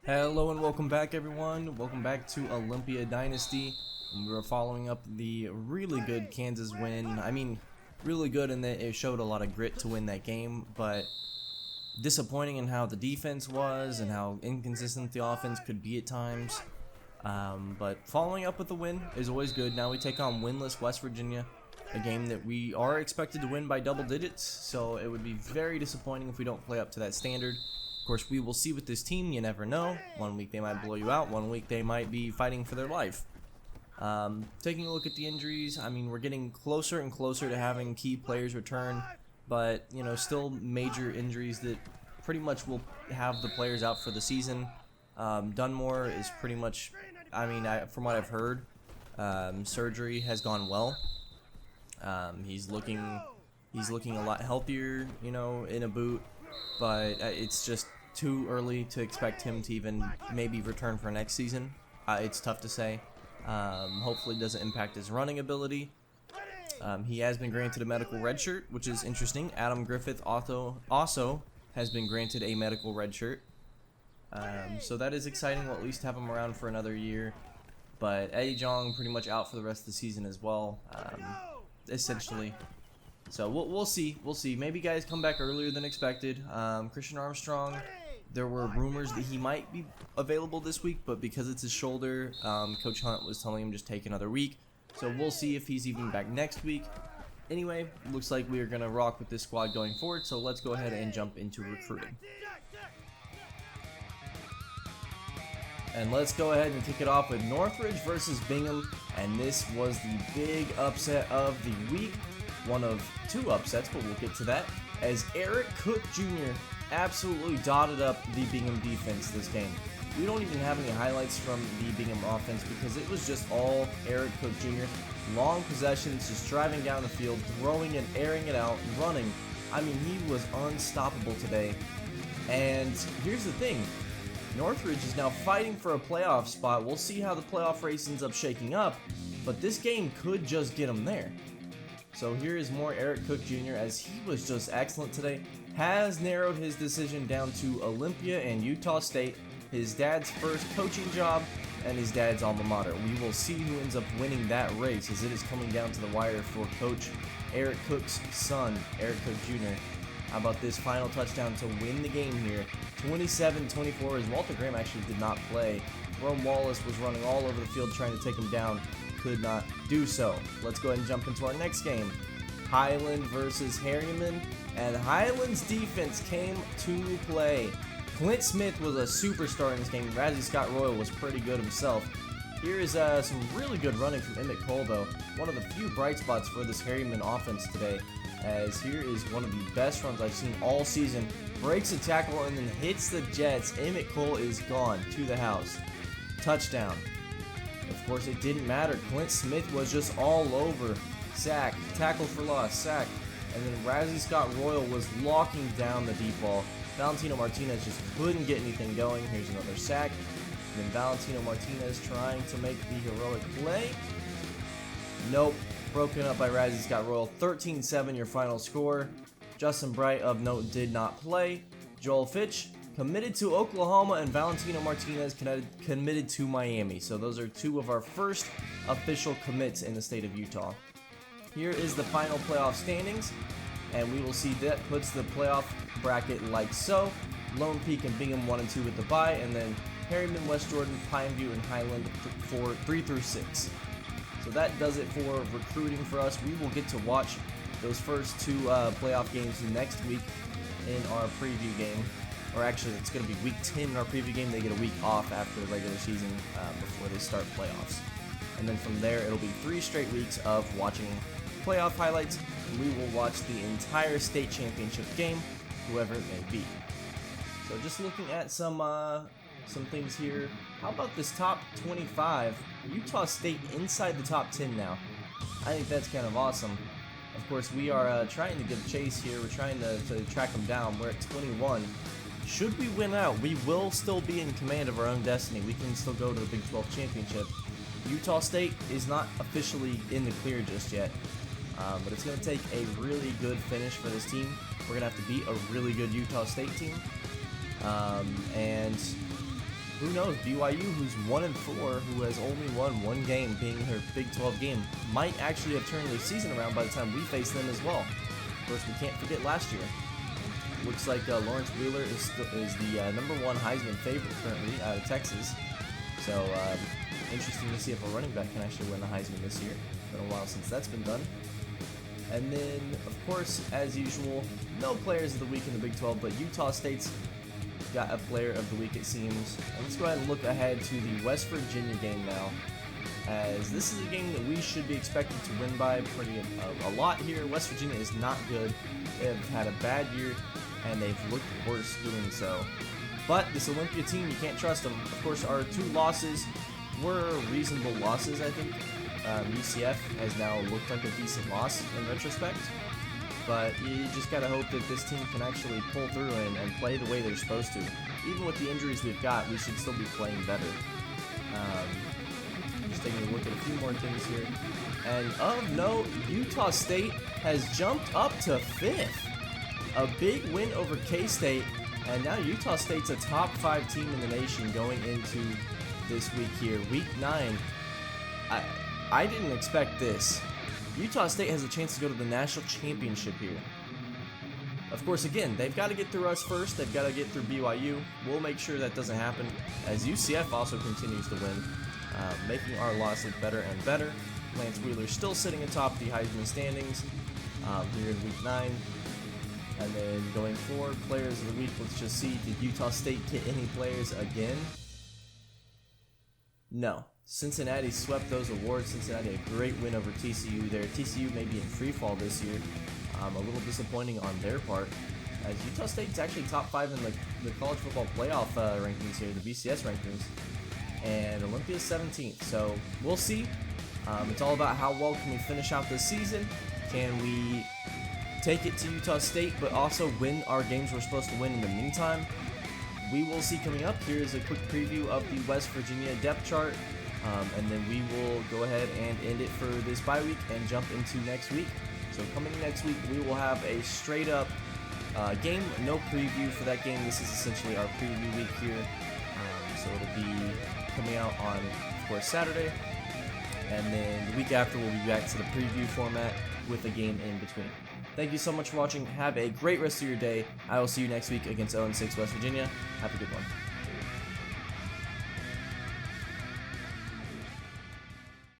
Hello and welcome back, everyone. Welcome back to Olympia Dynasty. We were following up the really good Kansas win. I mean, really good in that it showed a lot of grit to win that game, but disappointing in how the defense was and how inconsistent the offense could be at times. But following up with the win is always good. Now we take on winless West Virginia, a game that we are expected to win by double digits, so it would be very disappointing if we don't play up to that standard. Of course, we will see with this team. You never know. One week they might blow you out. One week they might be fighting for their life. Taking a look at the injuries, I mean, we're getting closer and closer to having key players return, but, you know, still major injuries that pretty much will have the players out for the season. Dunmore is pretty much, I mean, from what I've heard, surgery has gone well. He's looking a lot healthier, you know, in a boot, but it's just too early to expect him to even maybe return for next season. It's tough to say. Hopefully it doesn't impact his running ability. He has been granted a medical red shirt, which is interesting. Adam Griffith also has been granted a medical red shirt. So that is exciting. We'll at least have him around for another year. But Eddie Jong pretty much out for the rest of the season as well, essentially. So we'll see. We'll see. Maybe guys come back earlier than expected. Christian Armstrong, there were rumors that he might be available this week, but because it's his shoulder, Coach Hunt was telling him just take another week. So we'll see if he's even back next week. Anyway, looks like we are going to rock with this squad going forward, so let's go ahead and jump into recruiting. And let's go ahead and kick it off with Northridge versus Bingham, and this was the big upset of the week. One of two upsets, but we'll get to that, as Eric Cook Jr. absolutely dotted up the Bingham defense this game. We don't even have any highlights from the Bingham offense because it was just all Eric Cook Jr. Long possessions, just driving down the field, throwing it, airing it out, running. I mean, he was unstoppable today. And here's the thing. Northridge is now fighting for a playoff spot. We'll see how the playoff race ends up shaking up, but this game could just get him there. So here is more Eric Cook Jr. as he was just excellent today. Has narrowed his decision down to Olympia and Utah State, his dad's first coaching job, and his dad's alma mater. We will see who ends up winning that race as it is coming down to the wire for Coach Eric Cook's son, Eric Cook Jr. How about this final touchdown to win the game here? 27-24 as Walter Graham actually did not play. Rome Wallace was running all over the field trying to take him down. Could not do so. Let's go ahead and jump into our next game. Highland versus Herriman, and Highland's defense came to play. Clint Smith was a superstar in this game. Razzie Scott Royal was pretty good himself. Here is some really good running from Emmett Cole, though. One of the few bright spots for this Herriman offense today, as here is one of the best runs I've seen all season. Breaks a tackle and then hits the Jets. Emmett Cole is gone to the house. Touchdown. Of course, it didn't matter. Clint Smith was just all over. Sack, tackle for loss, sack. And then Razzie Scott Royal was locking down the deep ball. Valentino Martinez just couldn't get anything going. Here's another sack. And then Valentino Martinez trying to make the heroic play. Nope. Broken up by Razzie Scott Royal. 13-7 your final score. Justin Bright of note did not play. Joel Fitch committed to Oklahoma, and Valentino Martinez committed to Miami. So those are two of our first official commits in the state of Utah. Here is the final playoff standings, and we will see that puts the playoff bracket like so. Lone Peak and Bingham 1 and 2 with the bye, and then Herriman, West Jordan, Pineview, and Highland for 3 through 6. So that does it for recruiting for us. We will get to watch those first two playoff games next week in our preview game. Or actually, it's going to be week 10 in our preview game. They get a week off after the regular season before they start playoffs. And then from there, it'll be 3 straight weeks of watching playoff highlights. And we will watch the entire state championship game, whoever it may be. So just looking at some things here. How about this top 25? Utah State inside the top 10 now. I think that's kind of awesome. Of course, we are trying to give chase here. We're trying to track them down. We're at 21. Should we win out, we will still be in command of our own destiny. We can still go to the Big 12 championship. Utah State is not officially in the clear just yet, but it's going to take a really good finish for this team. We're going to have to beat a really good Utah State team, and who knows, BYU, who's 1-4, who has only won one game, being her Big 12 game, might actually have turned their season around by the time we face them as well. Of course, we can't forget last year. Looks like Lawrence Wheeler is the #1 Heisman favorite currently out of Texas. So, interesting to see if a running back can actually win the Heisman this year. Been a while since that's been done. And then, of course, as usual, no players of the week in the Big 12, but Utah State's got a player of the week, it seems. And let's go ahead and look ahead to the West Virginia game now, as this is a game that we should be expected to win by a lot here. West Virginia is not good. They have had a bad year, and they've looked worse doing so. But this Olympia team, you can't trust them. Of course, our 2 losses were reasonable losses, I think. UCF has now looked like a decent loss in retrospect. But you just gotta hope that this team can actually pull through and play the way they're supposed to. Even with the injuries we've got, we should still be playing better. Just taking a look at a few more things here. And of note, Utah State has jumped up to 5th. A big win over K-State, and now Utah State's a top 5 team in the nation going into this week here. Week 9. I didn't expect this. Utah State has a chance to go to the national championship here. Of course, again, they've got to get through us first. They've got to get through BYU. We'll make sure that doesn't happen, as UCF also continues to win, making our loss look better and better. Lance Wheeler still sitting atop the Heisman standings here in Week 9. And then going forward, players of the week, let's just see, did Utah State get any players again? No. Cincinnati swept those awards. Cincinnati a great win over TCU there. TCU may be in free fall this year. A little disappointing on their part, as Utah State's actually top 5 in the college football playoff rankings here, the BCS rankings, and Olympia's 17th. So we'll see. It's all about how well can we finish out this season. Can we take it to Utah State, but also win our games we're supposed to win in the meantime? We will see. Coming up, here's a quick preview of the West Virginia depth chart. And then we will go ahead and end it for this bye week and jump into next week. So coming next week, we will have a straight up game, no preview for that game. This is essentially our preview week here. So it'll be coming out on, of course, Saturday. And then the week after, we'll be back to the preview format with a game in between. Thank you so much for watching. Have a great rest of your day. I will see you next week against 0-6 West Virginia. Have a good one.